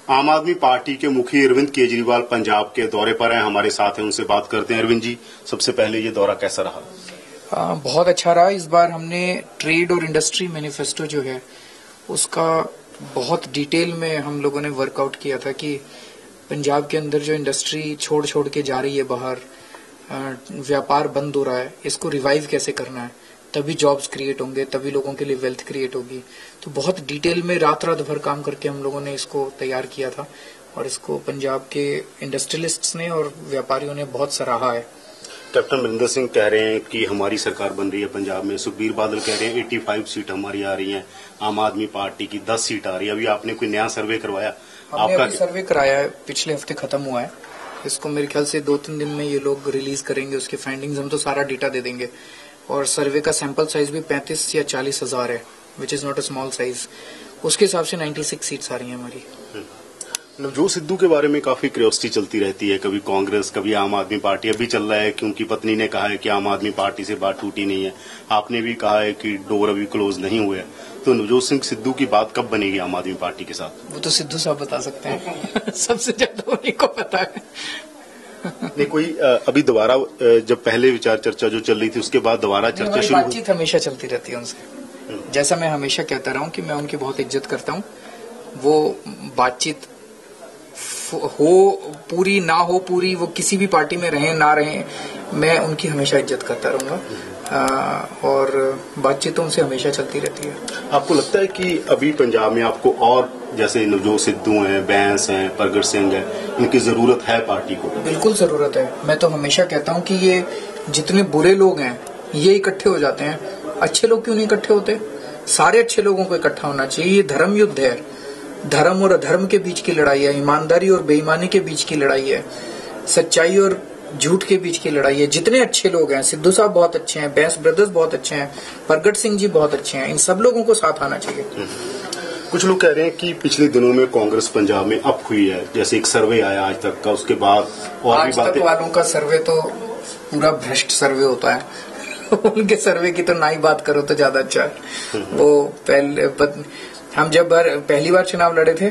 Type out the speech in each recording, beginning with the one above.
आम आदमी पार्टी के मुखिया अरविंद केजरीवाल पंजाब के दौरे पर हैं, हमारे साथ हैं, उनसे बात करते हैं। अरविंद जी, सबसे पहले ये दौरा कैसा रहा? बहुत अच्छा रहा। इस बार हमने ट्रेड और इंडस्ट्री मैनिफेस्टो जो है उसका बहुत डिटेल में हम लोगों ने वर्कआउट किया था कि पंजाब के अंदर जो इंडस्ट्री छोड़ छोड़ के जा रही है बाहर, व्यापार बंद हो रहा है, इसको रिवाइव कैसे करना है, तभी जॉब्स क्रिएट होंगे, तभी लोगों के लिए वेल्थ क्रिएट होगी। तो बहुत डिटेल में रात रात भर काम करके हम लोगों ने इसको तैयार किया था और इसको पंजाब के इंडस्ट्रियलिस्ट्स ने और व्यापारियों ने बहुत सराहा है। कैप्टन अमरिंदर सिंह कह रहे हैं कि हमारी सरकार बन रही है पंजाब में, सुखबीर बादल कह रहे हैं 85 सीट हमारी आ रही हैं, आम आदमी पार्टी की 10 सीट आ रही है। अभी आपने कोई नया सर्वे करवाया? हमने अभी सर्वे कराया है, पिछले हफ्ते खत्म हुआ है। इसको मेरे ख्याल से 2-3 दिन में ये लोग रिलीज करेंगे, उसके फाइंडिंग्स। हम तो सारा डेटा दे देंगे और सर्वे का सैंपल साइज भी 35 या 40 हजार है, which is not a small size. उसके हिसाब से 96 सीट्स आ रही हैं हमारी। नवजोत सिद्धू के बारे में काफी क्यूरियोसिटी चलती रहती है, कभी कांग्रेस कभी आम आदमी पार्टी। अभी चल रहा है कि उनकी पत्नी ने कहा है कि आम आदमी पार्टी से बात टूटी नहीं है, आपने भी कहा है कि डोर अभी क्लोज नहीं हुए। तो नवजोत सिंह सिद्धू की बात कब बनेगी आम आदमी पार्टी के साथ? वो तो सिद्धू साहब बता सकते हैं सबसे ज्यादा उन्हीं को पता है। नहीं, कोई अभी दोबारा जब पहले विचार चर्चा जो चल रही थी उसके बाद दोबारा चर्चा शुरू? बातचीत हमेशा चलती रहती है उनसे। जैसा मैं हमेशा कहता रहा हूँ कि मैं उनकी बहुत इज्जत करता हूँ। वो बातचीत हो पूरी ना हो पूरी, वो किसी भी पार्टी में रहे ना रहे, मैं उनकी हमेशा इज्जत करता रहूंगा और बातचीत तो उनसे हमेशा चलती रहती है। आपको लगता है कि अभी पंजाब में आपको और जैसे नवजोत सिद्धू हैं, बैंस हैं, प्रगट सिंह हैं, इनकी जरूरत है पार्टी को? बिल्कुल जरूरत है। मैं तो हमेशा कहता हूँ कि ये जितने बुरे लोग हैं ये इकट्ठे हो जाते हैं, अच्छे लोग क्यों नहीं इकट्ठे होते? सारे अच्छे लोगों को इकट्ठा होना चाहिए। ये धर्म युद्ध है, धर्म और अधर्म के बीच की लड़ाई है, ईमानदारी और बेईमानी के बीच की लड़ाई है, सच्चाई और झूठ के बीच की लड़ाई है। जितने अच्छे लोग हैं, सिद्धू साहब बहुत अच्छे हैं, बैंस ब्रदर्स बहुत अच्छे हैं, प्रगट सिंह जी बहुत अच्छे हैं, इन सब लोगों को साथ आना चाहिए। कुछ लोग कह रहे हैं कि पिछले दिनों में कांग्रेस पंजाब में अप हुई है, जैसे एक सर्वे आया आज तक का, उसके बाद और आज तक वालों का सर्वे तो पूरा भ्रष्ट सर्वे होता है उनके सर्वे की तो ना ही बात करो तो ज्यादा अच्छा है। वो पहले हम जब पहली बार चुनाव लड़े थे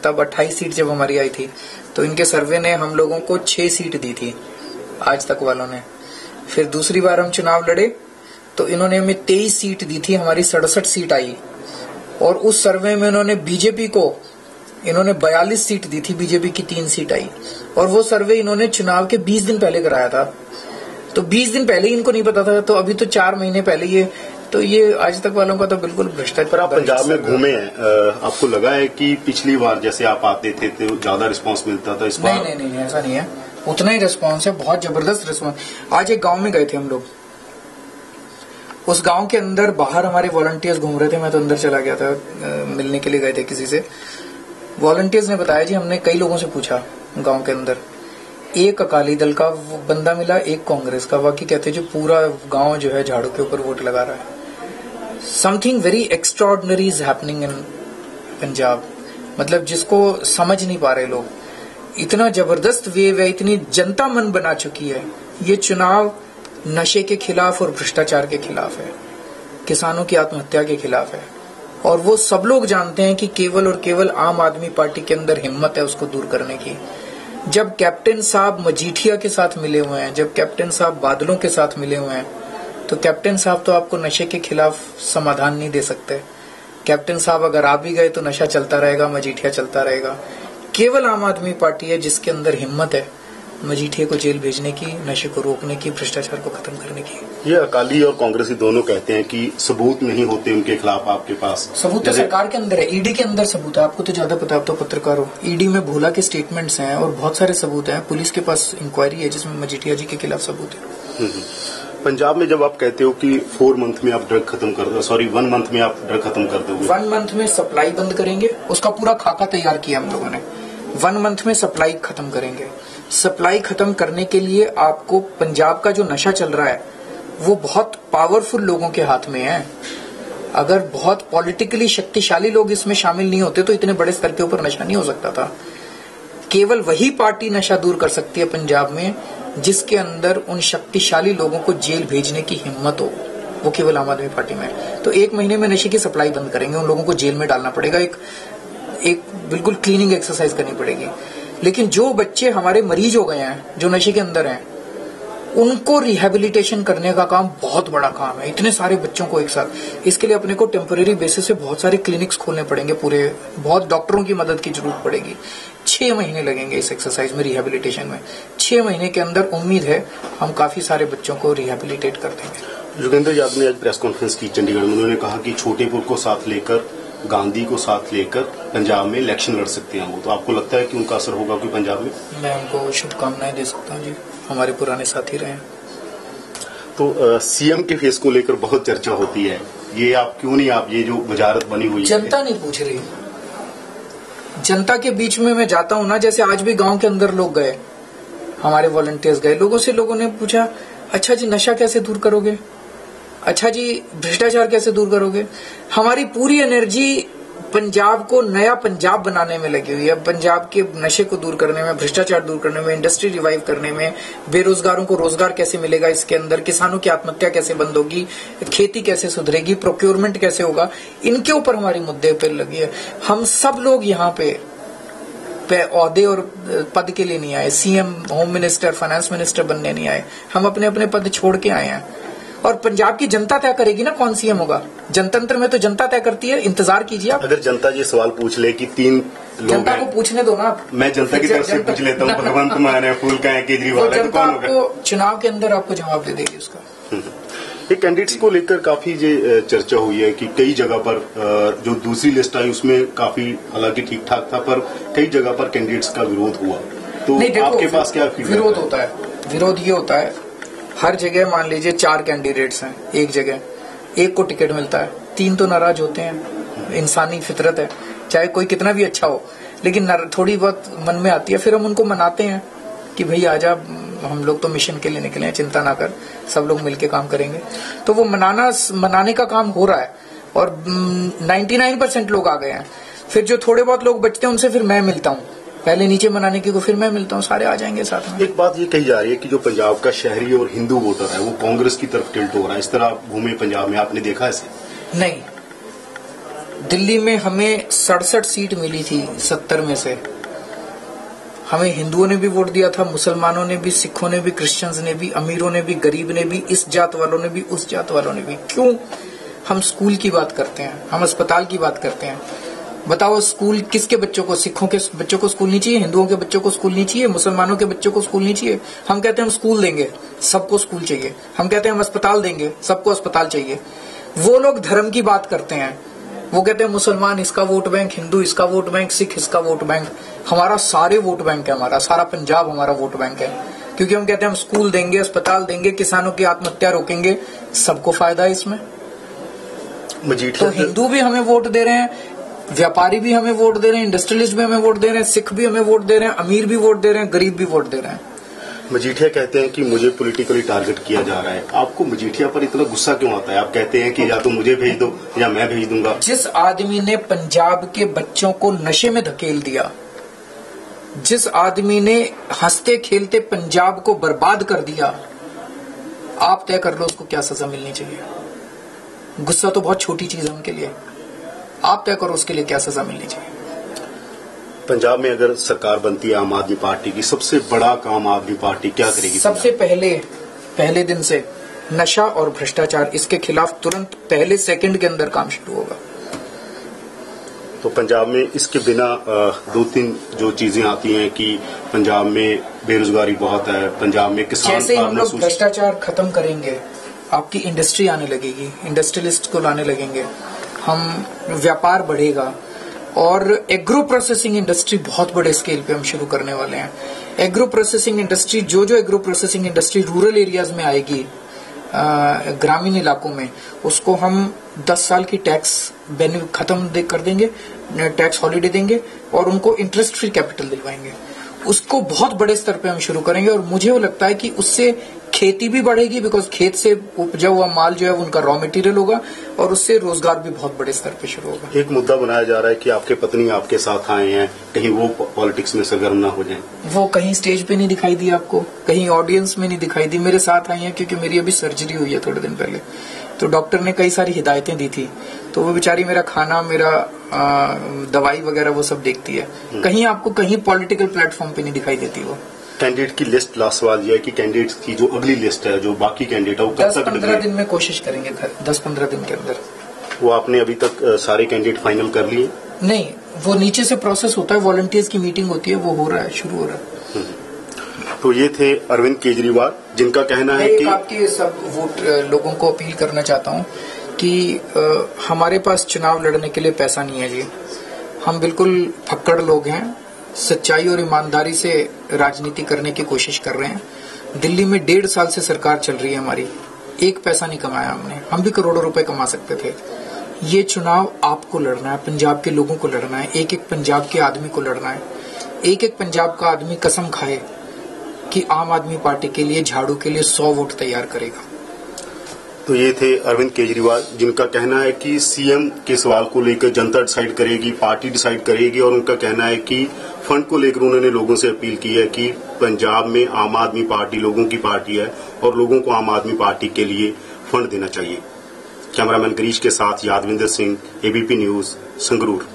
तब 28 सीट जब हमारी आई थी तो इनके सर्वे ने हम लोगों को 6 सीट दी थी आज तक वालों ने। फिर दूसरी बार हम चुनाव लड़े तो इन्होंने हमें 23 सीट दी थी, हमारी 67 सीट आई। और उस सर्वे में इन्होंने बीजेपी को 42 सीट दी थी, बीजेपी की 3 सीट आई। और वो सर्वे इन्होंने चुनाव के 20 दिन पहले कराया था, तो 20 दिन पहले इनको नहीं पता था, तो अभी तो 4 महीने पहले ये आज तक वालों का तो बिल्कुल भ्रष्टाचार। पर आप पंजाब में घूमे हैं, आपको लगा है कि पिछली बार जैसे आप आते थे तो ज्यादा रिस्पांस मिलता था? इस बार नहीं, ऐसा नहीं है, उतना ही रिस्पांस है, बहुत जबरदस्त रिस्पांस। आज एक गांव में गए थे हम लोग, उस गांव के अंदर बाहर हमारे वॉलंटियर्स घूम रहे थे, मैं तो अंदर चला गया था, मिलने के लिए गए थे किसी से। वॉलंटियर्स ने बताया जी, हमने कई लोगों से पूछा गांव के अंदर, एक अकाली दल का बंदा मिला, एक कांग्रेस का, बाकी कहते जो पूरा गांव जो है झाड़ू के ऊपर वोट लगा रहा है। Something very extraordinary is happening in Punjab, मतलब जिसको समझ नहीं पा रहे लोग। इतना जबरदस्त वेव है, इतनी जनता मन बना चुकी है। ये चुनाव नशे के खिलाफ और भ्रष्टाचार के खिलाफ है, किसानों की आत्महत्या के खिलाफ है, और वो सब लोग जानते हैं कि केवल और केवल आम आदमी पार्टी के अंदर हिम्मत है उसको दूर करने की। जब कैप्टन साहब मजीठिया के साथ मिले हुए हैं, जब कैप्टन साहब बादलों के साथ मिले हुए हैं, तो कैप्टन साहब तो आपको नशे के खिलाफ समाधान नहीं दे सकते। कैप्टन साहब अगर आ भी गए तो नशा चलता रहेगा, मजीठिया चलता रहेगा। केवल आम आदमी पार्टी है जिसके अंदर हिम्मत है मजीठिया को जेल भेजने की, नशे को रोकने की, भ्रष्टाचार को खत्म करने की। ये अकाली और कांग्रेसी दोनों कहते हैं कि सबूत नहीं होते उनके खिलाफ आपके पास। सबूत तो सरकार के अंदर है, ईडी के अंदर सबूत है। आपको तो ज्यादा पता, आप तो पत्रकार हो। ईडी में भोला के स्टेटमेंट्स हैं और बहुत सारे सबूत हैं। पुलिस के पास इंक्वायरी है जिसमें मजीठिया जी के खिलाफ सबूत है। पंजाब में जब आप कहते हो कि 4 मंथ में आप ड्रग खत्म कर दो, 1 मंथ में आप ड्रग खत्म कर दोगे, 1 मंथ में सप्लाई बंद करेंगे, उसका पूरा खाका तैयार किया हम लोगों ने। 1 मंथ में सप्लाई खत्म करेंगे। सप्लाई खत्म करने के लिए आपको पंजाब का जो नशा चल रहा है वो बहुत पावरफुल लोगों के हाथ में है। अगर बहुत पॉलिटिकली शक्तिशाली लोग इसमें शामिल नहीं होते तो इतने बड़े स्तर के ऊपर नशा नहीं हो सकता था। केवल वही पार्टी नशा दूर कर सकती है पंजाब में जिसके अंदर उन शक्तिशाली लोगों को जेल भेजने की हिम्मत हो, वो केवल आम आदमी पार्टी में है। तो 1 महीने में नशे की सप्लाई बंद करेंगे, उन लोगों को जेल में डालना पड़ेगा। एक बिल्कुल क्लीनिंग एक्सरसाइज करनी पड़ेगी। लेकिन जो बच्चे हमारे मरीज हो गए हैं, जो नशे के अंदर हैं, उनको रिहेबिलिटेशन करने का काम बहुत बड़ा काम है, इतने सारे बच्चों को एक साथ। इसके लिए अपने को टेम्पररी बेसिस पे बहुत सारे क्लिनिक्स खोलने पड़ेंगे, पूरे बहुत डॉक्टरों की मदद की जरूरत पड़ेगी। 6 महीने लगेंगे इस एक्सरसाइज में, रिहेबिलिटेशन में। 6 महीने के अंदर उम्मीद है हम काफी सारे बच्चों को रिहेबिलिटेट कर देंगे। योगेंद्र यादव ने आज प्रेस कॉन्फ्रेंस की चंडीगढ़ में, उन्होंने कहा कि छोटेपुर को साथ लेकर, गांधी को साथ लेकर पंजाब में इलेक्शन लड़ सकते हैं वो। तो आपको लगता है कि उनका असर होगा कोई पंजाब में? मैं उनको शुभकामनाएं दे सकता हूँ जी, हमारे पुराने साथी रहे हैं। तो सीएम के फेस को लेकर बहुत चर्चा होती है, ये आप क्यों नहीं, आप ये जो वजारत बनी हुई है, जनता नहीं पूछ रही। जनता के बीच में मैं जाता हूँ ना, जैसे आज भी गांव के अंदर लोग गए, हमारे वॉलंटियर्स गए, लोगों ने पूछा, अच्छा जी नशा कैसे दूर करोगे, अच्छा जी भ्रष्टाचार कैसे दूर करोगे। हमारी पूरी एनर्जी पंजाब को नया पंजाब बनाने में लगी हुई है, पंजाब के नशे को दूर करने में, भ्रष्टाचार दूर करने में, इंडस्ट्री रिवाइव करने में, बेरोजगारों को रोजगार कैसे मिलेगा इसके अंदर, किसानों की आत्महत्या कैसे बंद होगी, खेती कैसे सुधरेगी, प्रोक्योरमेंट कैसे होगा, इनके ऊपर हमारी मुद्दे पर लगी है। हम सब लोग यहाँ पे ओहदे और पद के लिए नहीं आए, CM, home minister, finance minister बनने नहीं आए, हम अपने अपने पद छोड़ के आए हैं। और पंजाब की जनता तय करेगी ना कौन सीएम होगा। जनतंत्र में तो जनता तय करती है, इंतजार कीजिए आप। अगर जनता ये सवाल पूछ ले कि 3 लोग, जनता को पूछने दो ना। मैं जनता की तरफ से पूछ लेता हूँ, भगवंत मान है, फूल का है, केजरीवाल है, तो कौन होगा? चुनाव के अंदर आपको जवाब दे देगी उसका। एक कैंडिडेट्स को लेकर काफी ये चर्चा हुई है कि कई जगह पर जो दूसरी लिस्ट आई उसमें काफी हालांकि ठीक ठाक था, पर कई जगह पर कैंडिडेट्स का विरोध हुआ। तो आपके पास क्या विरोध होता है? विरोध ये होता है, हर जगह मान लीजिए 4 कैंडिडेट्स हैं, एक जगह एक को टिकट मिलता है, 3 तो नाराज होते हैं, इंसानी फितरत है, चाहे कोई कितना भी अच्छा हो, लेकिन थोड़ी बहुत मन में आती है। फिर हम उनको मनाते हैं कि भाई आजा, हम लोग तो मिशन के लिए निकले हैं, चिंता ना कर, सब लोग मिलके काम करेंगे। तो वो मनाने का काम हो रहा है और 99% लोग आ गए हैं। फिर जो थोड़े बहुत लोग बचते हैं उनसे फिर मैं मिलता हूँ, पहले नीचे मनाने की को फिर मैं मिलता हूँ, सारे आ जाएंगे साथ में। एक बात ये कही जा रही है कि जो पंजाब का शहरी और हिंदू वोटर है वो कांग्रेस की तरफ टिल्ट हो रहा है, इस तरह आप घूमे पंजाब में, आपने देखा इसे? नहीं, दिल्ली में हमें 67 सीट मिली थी 70 में से। हमें हिंदुओं ने भी वोट दिया था, मुसलमानों ने भी, सिखों ने भी, क्रिश्चियंस ने भी, अमीरों ने भी, गरीब ने भी, इस जात वालों ने भी, उस जात वालों ने भी। क्यों? हम स्कूल की बात करते हैं, हम अस्पताल की बात करते हैं। बताओ स्कूल किसके बच्चों को? सिखों के बच्चों को स्कूल नहीं चाहिए, हिंदुओं के बच्चों को स्कूल नहीं चाहिए, मुसलमानों के बच्चों को स्कूल नहीं चाहिए। हम कहते हैं हम स्कूल देंगे, सबको स्कूल चाहिए। हम कहते हैं हम अस्पताल देंगे, सबको अस्पताल चाहिए। वो लोग धर्म की बात करते हैं, वो कहते हैं मुसलमान इसका वोट बैंक, हिंदू इसका वोट बैंक, सिख इसका वोट बैंक। हमारा सारे वोट बैंक है, हमारा सारा पंजाब हमारा वोट बैंक है, क्योंकि हम कहते हैं हम स्कूल देंगे, अस्पताल देंगे, किसानों की आत्महत्या रोकेंगे, सबको फायदा है इसमें। तो हिंदू भी हमें वोट दे रहे हैं, व्यापारी भी हमें वोट दे रहे हैं, इंडस्ट्रियलिस्ट भी हमें वोट दे रहे हैं, सिख भी हमें वोट दे रहे हैं, अमीर भी वोट दे रहे हैं, गरीब भी वोट दे रहे हैं। मजीठिया कहते हैं कि मुझे पॉलिटिकली टारगेट किया जा रहा है। आपको मजीठिया पर इतना गुस्सा क्यों आता है? आप कहते हैं कि या तो मुझे भेज दो या मैं भेज दूंगा। जिस आदमी ने पंजाब के बच्चों को नशे में धकेल दिया, जिस आदमी ने हंसते खेलते पंजाब को बर्बाद कर दिया, आप तय कर लो उसको क्या सजा मिलनी चाहिए। गुस्सा तो बहुत छोटी चीज है उनके लिए, आप तय करो उसके लिए क्या सजा मिलनी चाहिए। पंजाब में अगर सरकार बनती है आम आदमी पार्टी की, सबसे बड़ा काम आम आदमी पार्टी क्या करेगी? सबसे पहले दिन से नशा और भ्रष्टाचार, इसके खिलाफ तुरंत पहले सेकंड के अंदर काम शुरू होगा। तो पंजाब में इसके बिना 2-3 जो चीजें आती हैं कि पंजाब में बेरोजगारी बहुत है, पंजाब में किसान, जैसे हम लोग भ्रष्टाचार खत्म करेंगे, आपकी इंडस्ट्री आने लगेगी, इंडस्ट्रियलिस्ट को लाने लगेंगे, हम व्यापार बढ़ेगा और एग्रो प्रोसेसिंग इंडस्ट्री बहुत बड़े स्केल पे हम शुरू करने वाले हैं। एग्रो प्रोसेसिंग इंडस्ट्री, जो agro processing industry rural areas में आएगी, ग्रामीण इलाकों में, उसको हम 10 साल की टैक्स खत्म कर देंगे, टैक्स हॉलीडे देंगे और उनको इंटरेस्ट फ्री कैपिटल दिलवाएंगे। उसको बहुत बड़े स्तर पे हम शुरू करेंगे और मुझे वो लगता है कि उससे खेती भी बढ़ेगी, बिकॉज खेत से उपजा हुआ माल जो है उनका रॉ मटेरियल होगा और उससे रोजगार भी बहुत बड़े स्तर पे शुरू होगा। एक मुद्दा बनाया जा रहा है कि आपके पत्नी आपके साथ आए हैं, कहीं वो पॉलिटिक्स में सरगर्म ना हो जाएं। वो कहीं स्टेज पे नहीं दिखाई दी आपको, कहीं ऑडियंस में नहीं दिखाई दी, मेरे साथ आई हैं क्योंकि मेरी अभी सर्जरी हुई है थोड़े दिन पहले, तो डॉक्टर ने कई सारी हिदायतें दी थी। तो वो बेचारी मेरा खाना, मेरा दवाई वगैरह वो सब देखती है। कहीं आपको कहीं पॉलिटिकल प्लेटफॉर्म पे नहीं दिखाई देती वो। कैंडिडेट की लिस्ट, लास्ट सवाल यह है कि कैंडिडेट की जो अगली लिस्ट है, जो बाकी कैंडिडेट है, वो कब तक 10-15 दिन में कोशिश करेंगे, 10-15 दिन के अंदर। वो आपने अभी तक सारे कैंडिडेट फाइनल कर लिए? नहीं, वो नीचे से प्रोसेस होता है, वॉलंटियर्स की मीटिंग होती है, वो हो रहा है, शुरू हो रहा है। तो ये थे अरविंद केजरीवाल, जिनका कहना है कि आपके सब वोट लोगों को अपील करना चाहता हूं कि हमारे पास चुनाव लड़ने के लिए पैसा नहीं है जी। हम बिल्कुल फक्कड़ लोग हैं, सच्चाई और ईमानदारी से राजनीति करने की कोशिश कर रहे हैं। दिल्ली में 1.5 साल से सरकार चल रही है हमारी, एक पैसा नहीं कमाया हमने। हम भी करोड़ों रुपए कमा सकते थे। ये चुनाव आपको लड़ना है, पंजाब के लोगों को लड़ना है, एक एक पंजाब के आदमी को लड़ना है। एक एक पंजाब का आदमी कसम खाए कि आम आदमी पार्टी के लिए, झाड़ू के लिए 100 वोट तैयार करेगा। तो ये थे अरविंद केजरीवाल, जिनका कहना है कि सीएम के सवाल को लेकर जनता डिसाइड करेगी, पार्टी डिसाइड करेगी। और उनका कहना है कि फंड को लेकर उन्होंने लोगों से अपील की है कि पंजाब में आम आदमी पार्टी लोगों की पार्टी है और लोगों को आम आदमी पार्टी के लिए फंड देना चाहिए। कैमरामैन गिरीश के साथ यादविंदर सिंह, एबीपी न्यूज, संगरूर।